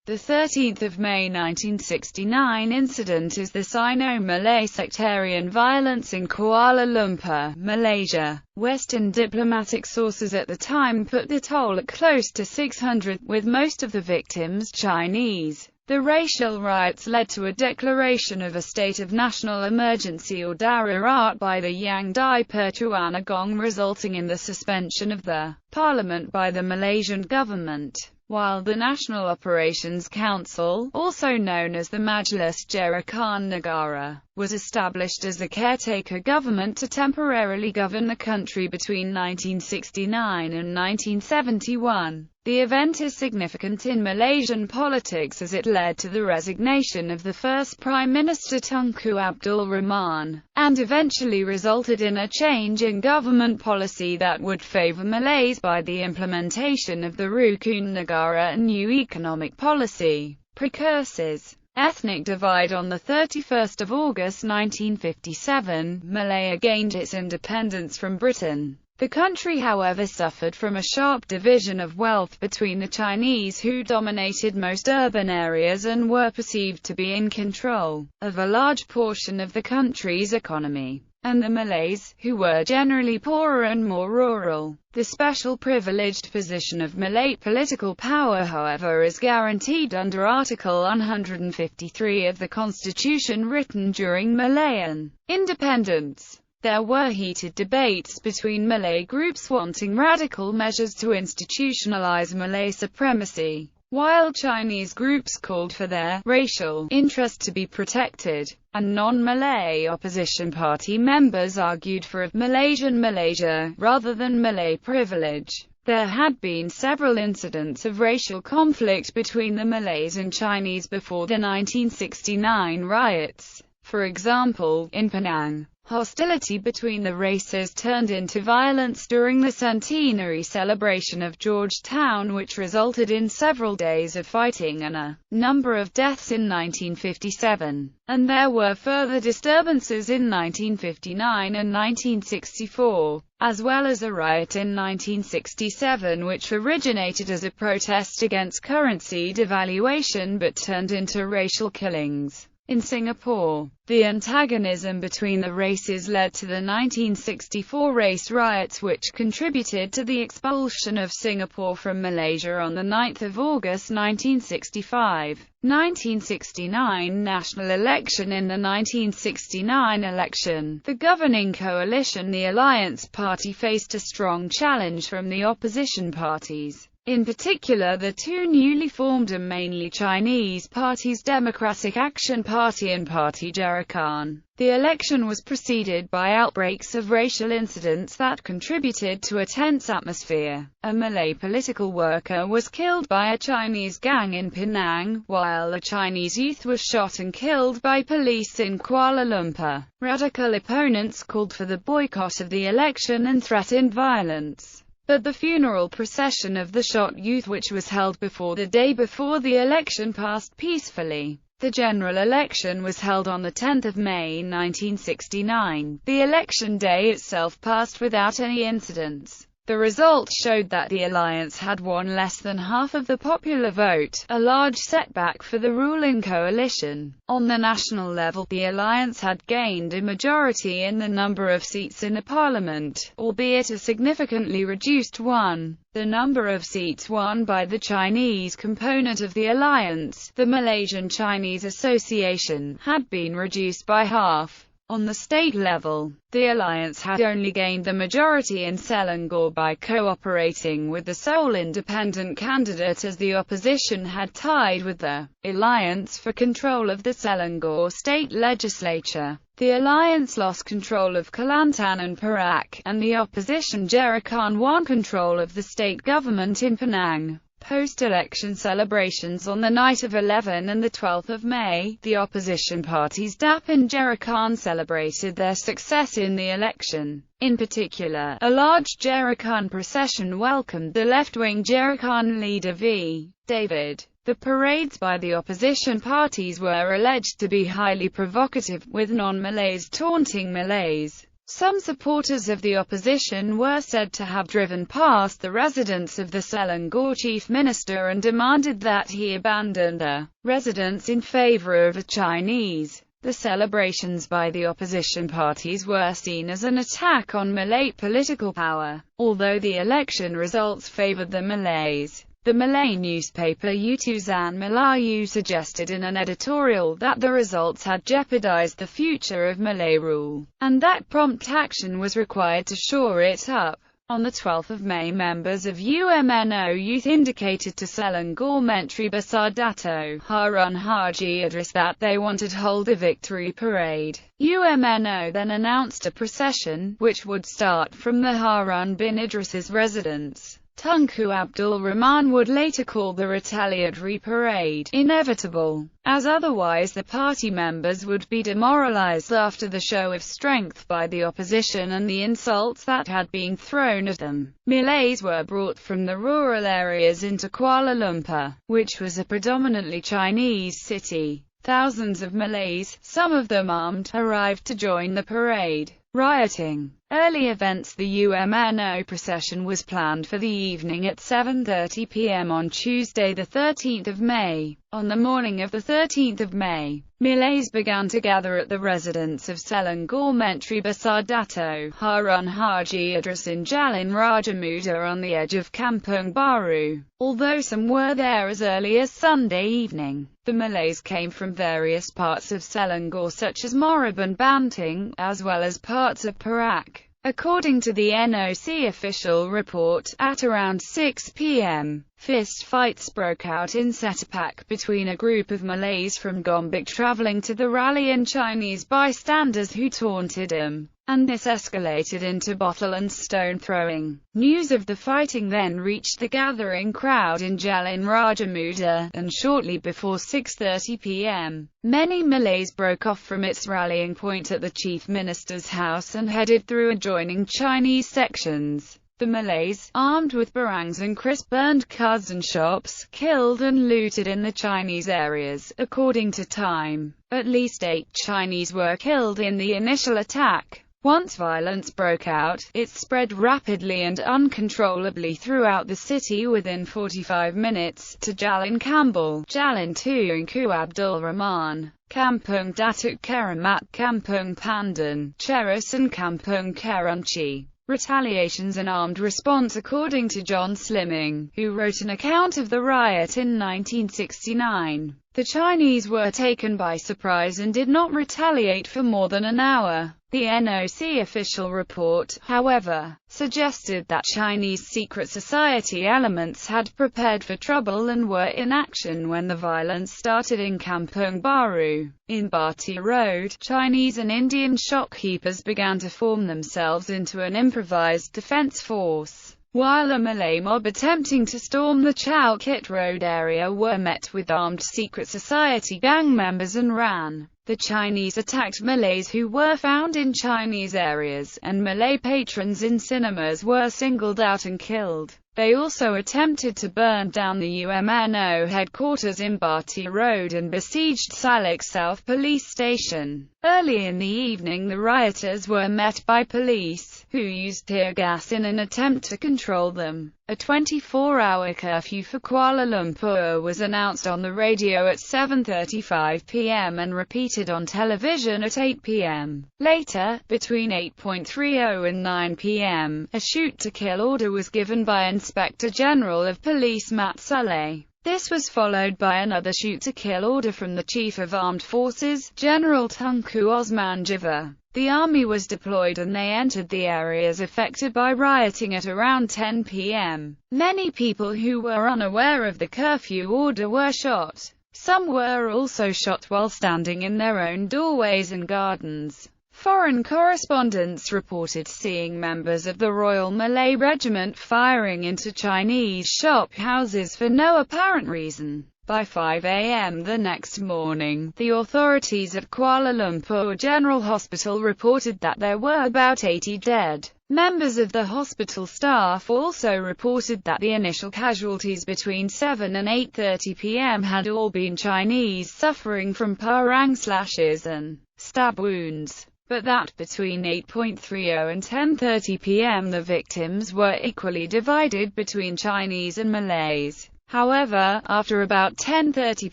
The 13th of May 1969 incident is the Sino-Malay sectarian violence in Kuala Lumpur, Malaysia. Western diplomatic sources at the time put the toll at close to 600, with most of the victims Chinese. The racial riots led to a declaration of a state of national emergency or darurat by the Yang di-Pertuan Agong, resulting in the suspension of the parliament by the Malaysian government, while the National Operations Council, also known as the Majlis Jarakan Negara, was established as a caretaker government to temporarily govern the country between 1969 and 1971. The event is significant in Malaysian politics as it led to the resignation of the first Prime Minister Tunku Abdul Rahman, and eventually resulted in a change in government policy that would favour Malays by the implementation of the Rukun Negara New Economic Policy. Precursors. Ethnic divide. On 31 August 1957, Malaya gained its independence from Britain. The country, however, suffered from a sharp division of wealth between the Chinese, who dominated most urban areas and were perceived to be in control of a large portion of the country's economy, and the Malays, who were generally poorer and more rural. The special privileged position of Malay political power, however, is guaranteed under Article 153 of the Constitution, written during Malayan independence. There were heated debates between Malay groups wanting radical measures to institutionalize Malay supremacy, while Chinese groups called for their racial interest to be protected, and non-Malay opposition party members argued for a Malaysian Malaysia, rather than Malay privilege. There had been several incidents of racial conflict between the Malays and Chinese before the 1969 riots. For example, in Penang, hostility between the races turned into violence during the centenary celebration of Georgetown, which resulted in several days of fighting and a number of deaths in 1957. And there were further disturbances in 1959 and 1964, as well as a riot in 1967 which originated as a protest against currency devaluation but turned into racial killings. In Singapore, the antagonism between the races led to the 1964 race riots, which contributed to the expulsion of Singapore from Malaysia on 9 August 1965. 1969 national election. In the 1969 election, the governing coalition, the Alliance Party, faced a strong challenge from the opposition parties. In particular, the two newly formed and mainly Chinese parties, Democratic Action Party and Party Jarakan. The election was preceded by outbreaks of racial incidents that contributed to a tense atmosphere. A Malay political worker was killed by a Chinese gang in Penang, while a Chinese youth was shot and killed by police in Kuala Lumpur. Radical opponents called for the boycott of the election and threatened violence. But the funeral procession of the shot youth, which was held before the day before the election, passed peacefully. The general election was held on 10 May 1969. The election day itself passed without any incidents. The results showed that the alliance had won less than half of the popular vote, a large setback for the ruling coalition. On the national level, the alliance had gained a majority in the number of seats in the parliament, albeit a significantly reduced one. The number of seats won by the Chinese component of the alliance, the Malaysian Chinese Association, had been reduced by half. On the state level, the alliance had only gained the majority in Selangor by cooperating with the sole independent candidate, as the opposition had tied with the alliance for control of the Selangor state legislature. The alliance lost control of Kelantan and Perak, and the opposition Jarakan won control of the state government in Penang. Post-election celebrations. On the night of 11 and 12 May, the opposition parties DAP and Jarakan celebrated their success in the election. In particular, a large Jarakan procession welcomed the left-wing Jarakan leader V. David. The parades by the opposition parties were alleged to be highly provocative, with non-Malays taunting Malays. Some supporters of the opposition were said to have driven past the residence of the Selangor chief minister and demanded that he abandon the residence in favor of a Chinese. The celebrations by the opposition parties were seen as an attack on Malay political power, although the election results favored the Malays. The Malay newspaper Utusan Melayu suggested in an editorial that the results had jeopardized the future of Malay rule, and that prompt action was required to shore it up. On the 12th of May, members of UMNO Youth indicated to Selangor Menteri Besar Dato Harun Haji Idris that they wanted to hold a victory parade. UMNO then announced a procession, which would start from the Harun bin Idris's residence. Tunku Abdul Rahman would later call the retaliatory parade inevitable, as otherwise the party members would be demoralized after the show of strength by the opposition and the insults that had been thrown at them. Malays were brought from the rural areas into Kuala Lumpur, which was a predominantly Chinese city. Thousands of Malays, some of them armed, arrived to join the parade. Rioting. Early events. The UMNO procession was planned for the evening at 7:30 p.m. on Tuesday the 13th of May. On the morning of the 13th of May, Malays began to gather at the residence of Selangor Menteri Besar Dato Harun Haji Idris in Jalan Raja Muda on the edge of Kampung Baru. Although some were there as early as Sunday evening, the Malays came from various parts of Selangor such as Morab and Banting, as well as parts of Perak. According to the NOC official report, at around 6 p.m., fist fights broke out in Setapak between a group of Malays from Gombak traveling to the rally and Chinese bystanders who taunted him, and this escalated into bottle and stone throwing. News of the fighting then reached the gathering crowd in Jalan Raja Muda, and shortly before 6:30 p.m., many Malays broke off from its rallying point at the chief minister's house and headed through adjoining Chinese sections. The Malays, armed with barangs and crisp, burned cars and shops, killed and looted in the Chinese areas. According to Time, at least 8 Chinese were killed in the initial attack. Once violence broke out, it spread rapidly and uncontrollably throughout the city within 45 minutes, to Jalan Kambal, Jalan Tunku Abdul Rahman, Kampung Datuk Keramat, Kampung Pandan, Cheras and Kampung Kerunci. Retaliations and armed response. According to John Slimming, who wrote an account of the riot in 1969, the Chinese were taken by surprise and did not retaliate for more than an hour. The NOC official report, however, suggested that Chinese secret society elements had prepared for trouble and were in action when the violence started in Kampung Baru. In Bati Road, Chinese and Indian shopkeepers began to form themselves into an improvised defense force, while a Malay mob attempting to storm the Chow Kit Road area were met with armed secret society gang members and ran. The Chinese attacked Malays who were found in Chinese areas, and Malay patrons in cinemas were singled out and killed. They also attempted to burn down the UMNO headquarters in Bati Road and besieged Salak South Police Station. Early in the evening, the rioters were met by police, who used tear gas in an attempt to control them. A 24-hour curfew for Kuala Lumpur was announced on the radio at 7:35 p.m. and repeated on television at 8 p.m. Later, between 8:30 and 9 p.m., a shoot-to-kill order was given by Inspector General of Police Mat Sulay. This was followed by another shoot-to-kill order from the Chief of Armed Forces, General Tunku Osman Jiva. The army was deployed and they entered the areas affected by rioting at around 10 p.m. Many people who were unaware of the curfew order were shot. Some were also shot while standing in their own doorways and gardens. Foreign correspondents reported seeing members of the Royal Malay Regiment firing into Chinese shop houses for no apparent reason. By 5 a.m. the next morning, the authorities at Kuala Lumpur General Hospital reported that there were about 80 dead. Members of the hospital staff also reported that the initial casualties between 7 and 8:30 p.m. had all been Chinese suffering from parang slashes and stab wounds. but that between 8:30 and 10:30 p.m. the victims were equally divided between Chinese and Malays. However, after about 10:30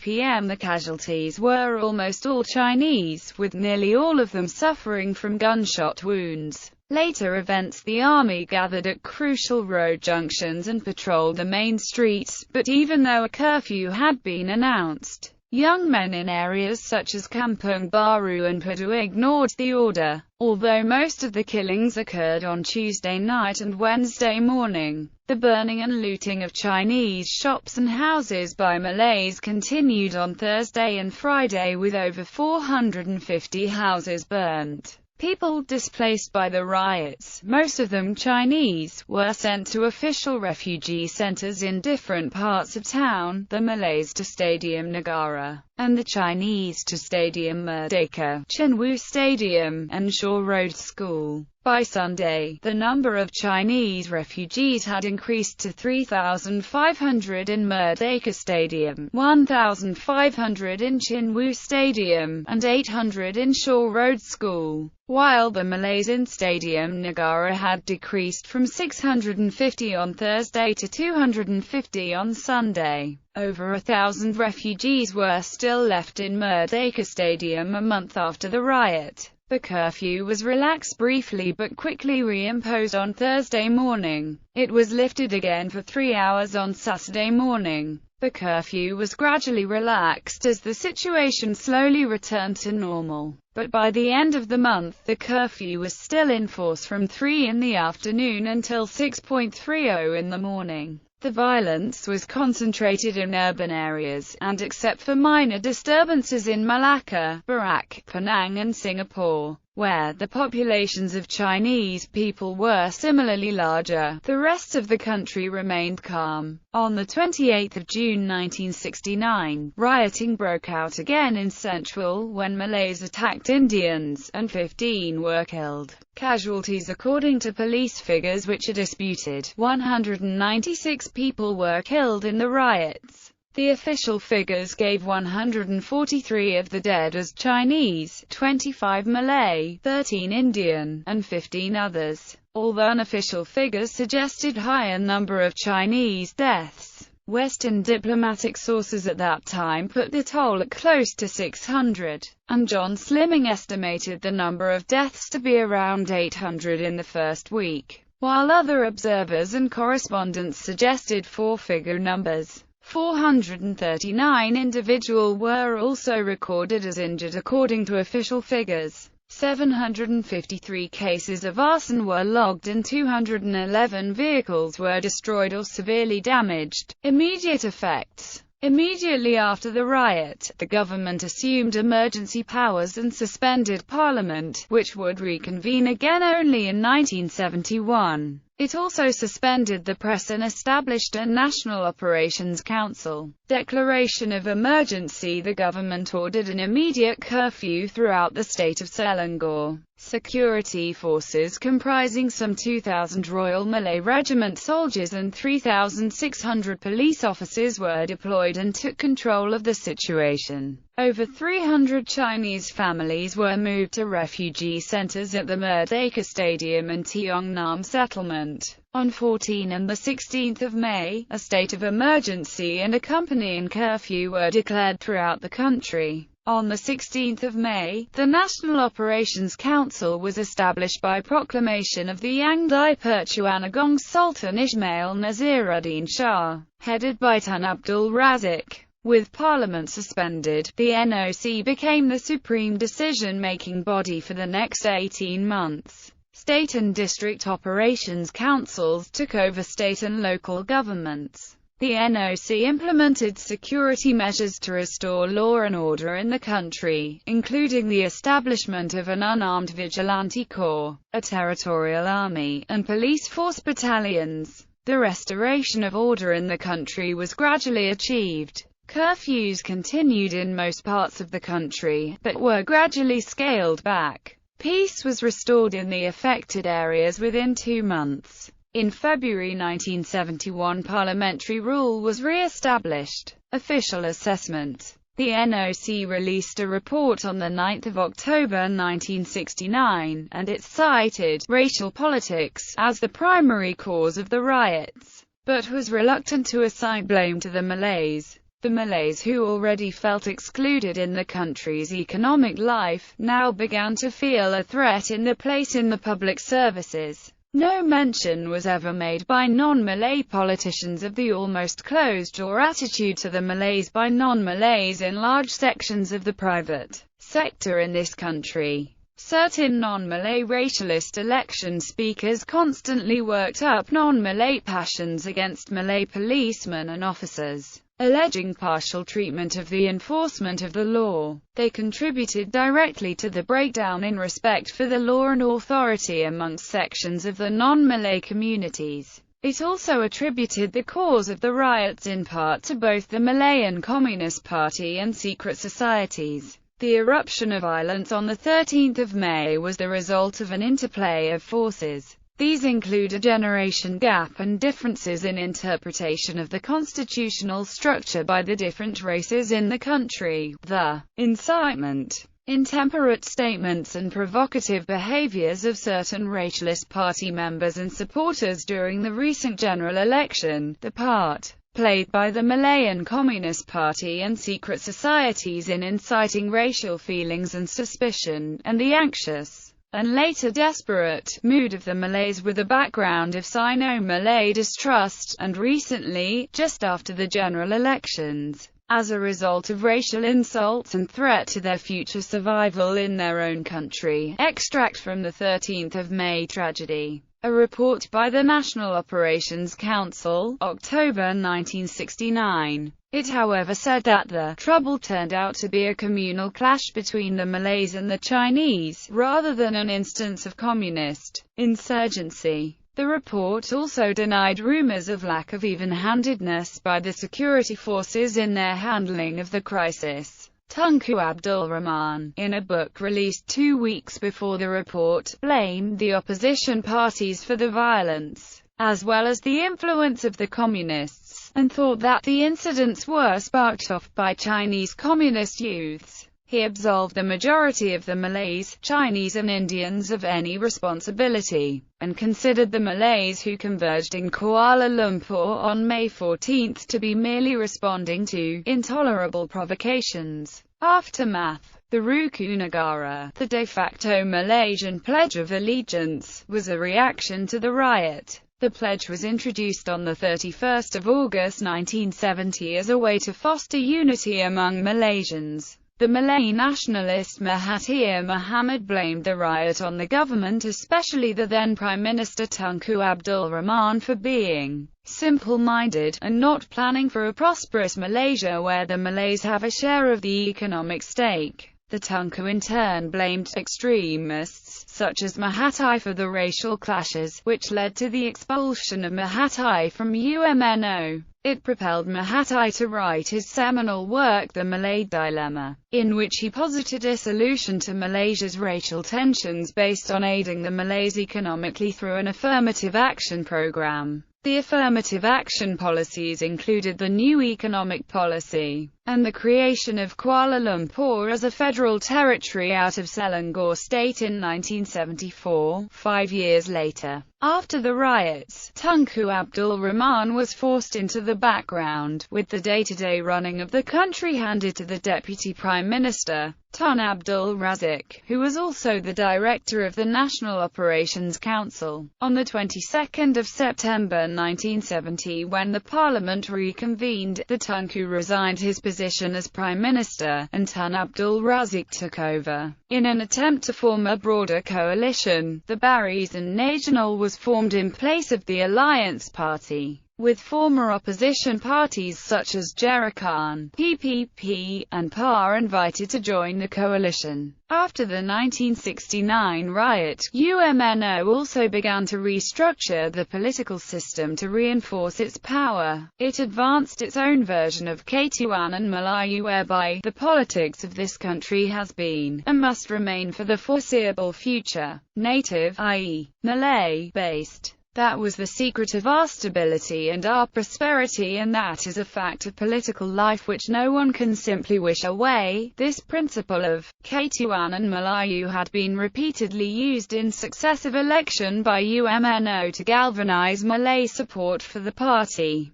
p.m. the casualties were almost all Chinese, with nearly all of them suffering from gunshot wounds. Later events: the army gathered at crucial road junctions and patrolled the main streets, but even though a curfew had been announced, young men in areas such as Kampung Baru and Padu ignored the order. Although most of the killings occurred on Tuesday night and Wednesday morning, the burning and looting of Chinese shops and houses by Malays continued on Thursday and Friday, with over 450 houses burned. People displaced by the riots, most of them Chinese, were sent to official refugee centers in different parts of town, the Malays to Stadium Negara, and the Chinese to Stadium Merdeka, Chinwu Stadium, and Shaw Road School. By Sunday, the number of Chinese refugees had increased to 3,500 in Merdeka Stadium, 1,500 in Chinwu Stadium, and 800 in Shaw Road School, while the Malays in Stadium Negara had decreased from 650 on Thursday to 250 on Sunday. Over 1,000 refugees were still left in Merdeka Stadium a month after the riot. The curfew was relaxed briefly but quickly reimposed on Thursday morning. It was lifted again for 3 hours on Saturday morning. The curfew was gradually relaxed as the situation slowly returned to normal, but by the end of the month the curfew was still in force from 3 in the afternoon until 6:30 in the morning. The violence was concentrated in urban areas, and except for minor disturbances in Malacca, Perak, Penang and Singapore, where the populations of Chinese people were similarly larger, the rest of the country remained calm. On the 28th of June 1969, rioting broke out again in Central when Malays attacked Indians, and 15 were killed. Casualties: according to police figures which are disputed, 196 people were killed in the riots. The official figures gave 143 of the dead as Chinese, 25 Malay, 13 Indian, and 15 others, although unofficial figures suggested higher number of Chinese deaths. Western diplomatic sources at that time put the toll at close to 600, and John Slimming estimated the number of deaths to be around 800 in the first week, while other observers and correspondents suggested four-figure numbers. 439 individuals were also recorded as injured according to official figures. 753 cases of arson were logged and 211 vehicles were destroyed or severely damaged. Immediate effects: immediately after the riot, the government assumed emergency powers and suspended Parliament, which would reconvene again only in 1971. It also suspended the press and established a National Operations Council. Declaration of emergency: the government ordered an immediate curfew throughout the state of Selangor. Security forces comprising some 2,000 Royal Malay Regiment soldiers and 3,600 police officers were deployed and took control of the situation. Over 300 Chinese families were moved to refugee centers at the Merdeka Stadium and Tiong Nam settlement. On 14 and the 16th of May, a state of emergency and accompanying curfew were declared throughout the country. On the 16th of May, the National Operations Council was established by proclamation of the Yang Di-Pertuan Agong Sultan Ismail Naziruddin Shah, headed by Tun Abdul Razak. With Parliament suspended, the NOC became the supreme decision-making body for the next 18 months. State and district operations councils took over state and local governments. The NOC implemented security measures to restore law and order in the country, including the establishment of an unarmed vigilante corps, a territorial army, and police force battalions. The restoration of order in the country was gradually achieved. Curfews continued in most parts of the country, but were gradually scaled back. Peace was restored in the affected areas within 2 months. In February 1971, parliamentary rule was re-established. Official assessment: The NOC released a report on 9 October 1969, and it cited racial politics as the primary cause of the riots, but was reluctant to assign blame to the Malays. The Malays, who already felt excluded in the country's economic life, now began to feel a threat in their place in the public services. No mention was ever made by non-Malay politicians of the almost closed-door attitude to the Malays by non-Malays in large sections of the private sector in this country. Certain non-Malay racialist election speakers constantly worked up non-Malay passions against Malay policemen and officers, alleging partial treatment of the enforcement of the law. They contributed directly to the breakdown in respect for the law and authority amongst sections of the non-Malay communities. It also attributed the cause of the riots in part to both the Malayan Communist Party and secret societies. The eruption of violence on 13 May was the result of an interplay of forces. These include a generation gap and differences in interpretation of the constitutional structure by the different races in the country, the incitement, intemperate statements and provocative behaviors of certain racialist party members and supporters during the recent general election, the part played by the Malayan Communist Party and secret societies in inciting racial feelings and suspicion, and the anxious and later desperate mood of the Malays with a background of Sino-Malay distrust, and recently, just after the general elections, as a result of racial insults and threat to their future survival in their own country. Extract from the 13th of May tragedy. A report by the National Operations Council, October 1969. It however said that the trouble turned out to be a communal clash between the Malays and the Chinese, rather than an instance of communist insurgency. The report also denied rumors of lack of even-handedness by the security forces in their handling of the crisis. Tunku Abdul Rahman, in a book released 2 weeks before the report, blamed the opposition parties for the violence, as well as the influence of the communists, and thought that the incidents were sparked off by Chinese communist youths. He absolved the majority of the Malays, Chinese and Indians of any responsibility, and considered the Malays who converged in Kuala Lumpur on May 14 to be merely responding to intolerable provocations. Aftermath. The Rukun Negara, the de facto Malaysian Pledge of Allegiance, was a reaction to the riot. The pledge was introduced on 31 August 1970 as a way to foster unity among Malaysians. The Malay nationalist Mahathir Mohamad blamed the riot on the government, especially the then Prime Minister Tunku Abdul Rahman, for being simple-minded, and not planning for a prosperous Malaysia where the Malays have a share of the economic stake. The Tunku in turn blamed extremists, such as Mahathir, for the racial clashes, which led to the expulsion of Mahathir from UMNO. It propelled Mahathir to write his seminal work The Malay Dilemma, in which he posited a solution to Malaysia's racial tensions based on aiding the Malays economically through an affirmative action program. The affirmative action policies included the new economic policy, and the creation of Kuala Lumpur as a federal territory out of Selangor State in 1974, 5 years later. After the riots, Tunku Abdul Rahman was forced into the background, with the day-to-day running of the country handed to the Deputy Prime Minister, Tun Abdul Razak, who was also the director of the National Operations Council. On the 22nd of September 1970, when the Parliament reconvened, the Tunku resigned his position as Prime Minister, and Tun Abdul Razak took over. In an attempt to form a broader coalition, the Barisan Nasional was formed in place of the Alliance Party, with former opposition parties such as Gerakan, PPP, and PAR invited to join the coalition. After the 1969 riot, UMNO also began to restructure the political system to reinforce its power. It advanced its own version of Ketuan and Melayu, whereby the politics of this country has been, and must remain for the foreseeable future, native, i.e., Malay-based. That was the secret of our stability and our prosperity, and that is a fact of political life which no one can simply wish away. This principle of Ketuan and Melayu had been repeatedly used in successive election by UMNO to galvanize Malay support for the party.